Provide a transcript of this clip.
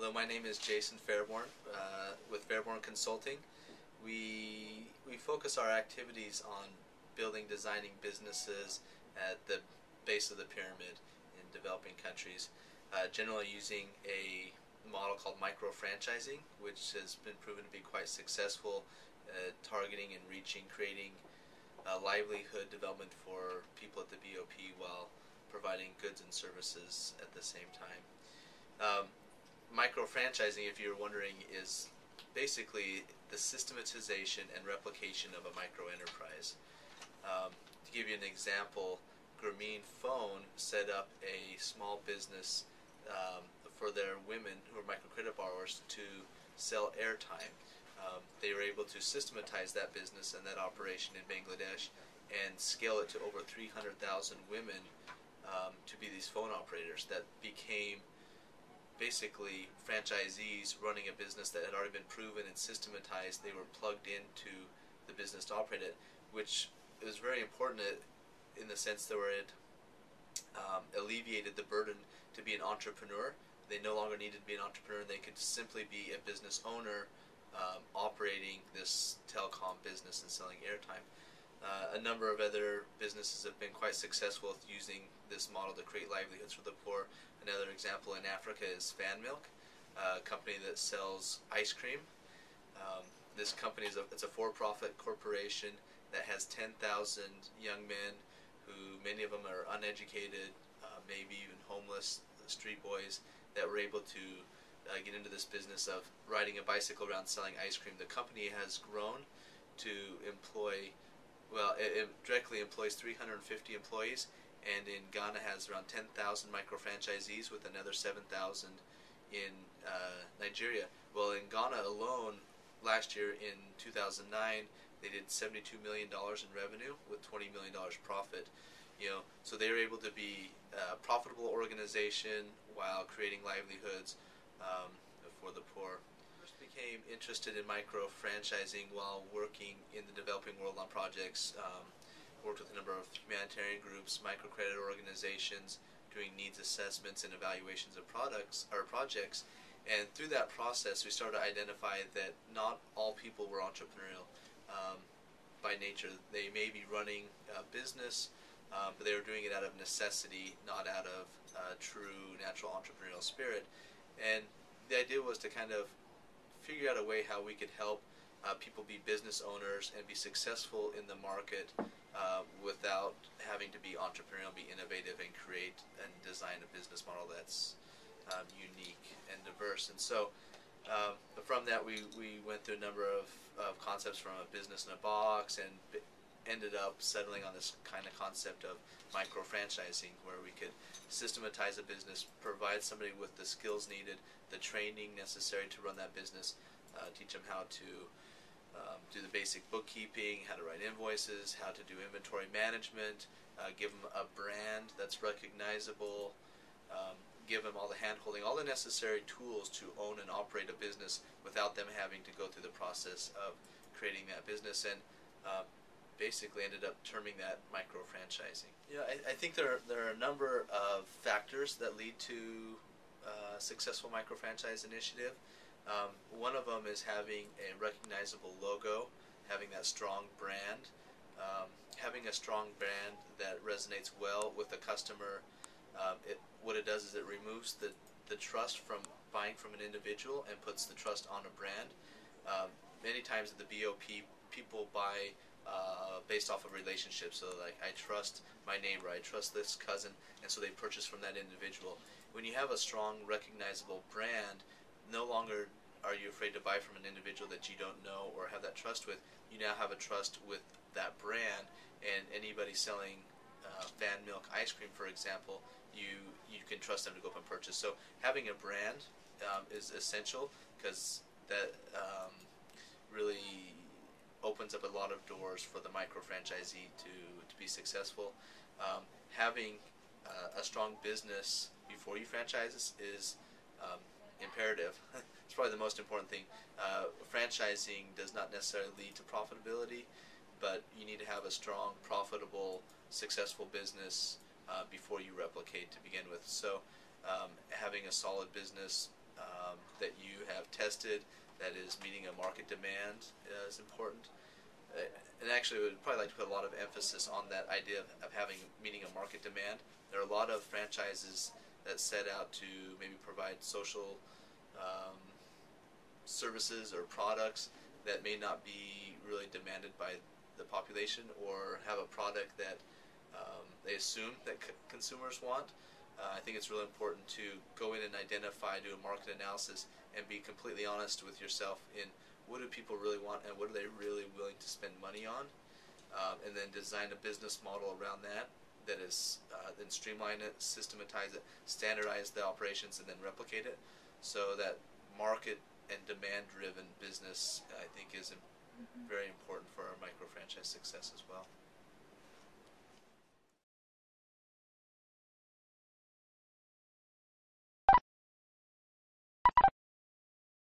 Hello, my name is Jason Fairborn with Fairborn Consulting. We focus our activities on building, designing businesses at the base of the pyramid in developing countries, generally using a model called microfranchising, which has been proven to be quite successful, targeting and reaching, creating livelihood development for people at the BOP while providing goods and services at the same time. Microfranchising, if you're wondering, is basically the systematization and replication of a micro-enterprise. To give you an example, Grameen Phone set up a small business for their women who are microcredit borrowers to sell airtime. They were able to systematize that business and that operation in Bangladesh and scale it to over 300,000 women to be these phone operators that became basically franchisees running a business that had already been proven and systematized. They were plugged into the business to operate it, which was very important in the sense that it alleviated the burden to be an entrepreneur. They no longer needed to be an entrepreneur. They could simply be a business owner operating this telecom business and selling airtime. A number of other businesses have been quite successful with using this model to create livelihoods for the poor. Another example in Africa is Fan Milk, a company that sells ice cream. This company it's a for-profit corporation that has 10,000 young men who, many of them are uneducated, maybe even homeless, street boys, that were able to get into this business of riding a bicycle around selling ice cream. The company has grown to employ, well, it directly employs 350 employees, and in Ghana has around 10,000 micro-franchisees with another 7,000 in Nigeria. Well, in Ghana alone, last year in 2009, they did $72 million in revenue with $20 million profit. So they were able to be a profitable organization while creating livelihoods for the poor. I first became interested in micro-franchising while working in the developing world on projects. Worked with a number of humanitarian groups, microcredit organizations, doing needs assessments and evaluations of products or projects. And through that process, we started to identify that not all people were entrepreneurial by nature. They may be running a business, but they were doing it out of necessity, not out of true natural entrepreneurial spirit. And the idea was to kind of figure out a way how we could help people be business owners and be successful in the market without having to be entrepreneurial, be innovative, and create and design a business model that's unique and diverse. And so from that we went through a number of concepts, from a business in a box, and ended up settling on this kind of concept of micro-franchising, where we could systematize a business, provide somebody with the skills needed, the training necessary to run that business, teach them how to do the basic bookkeeping, how to write invoices, how to do inventory management, give them a brand that's recognizable, give them all the hand-holding, all the necessary tools to own and operate a business without them having to go through the process of creating that business, and basically ended up terming that micro-franchising. I think there are a number of factors that lead to a successful micro-franchise initiative. One of them is having a recognizable logo, having that strong brand, having a strong brand that resonates well with the customer. What it does is it removes the trust from buying from an individual and puts the trust on a brand. Many times at the BOP, people buy based off of relationships. So like, I trust my neighbor, I trust this cousin, and so they purchase from that individual. When you have a strong, recognizable brand, no longer are you afraid to buy from an individual that you don't know or have that trust with. You now have a trust with that brand, and anybody selling Fan Milk ice cream, for example, you can trust them to go up and purchase. So having a brand is essential, because that really opens up a lot of doors for the micro-franchisee to be successful. Having a strong business before you franchise is imperative. It's probably the most important thing. Franchising does not necessarily lead to profitability, but you need to have a strong, profitable, successful business before you replicate to begin with. So having a solid business that you have tested that is meeting a market demand is important. And actually, we would probably like to put a lot of emphasis on that idea of having meeting a market demand. There are a lot of franchises that set out to maybe provide social services or products that may not be really demanded by the population, or have a product that they assume that consumers want. I think it's really important to go in and identify, do a market analysis, and be completely honest with yourself in what do people really want and what are they really willing to spend money on, and then design a business model around that is then streamline it, systematize it, standardize the operations, and then replicate it, so that market and demand-driven business, I think, is very important for our micro franchise success as well.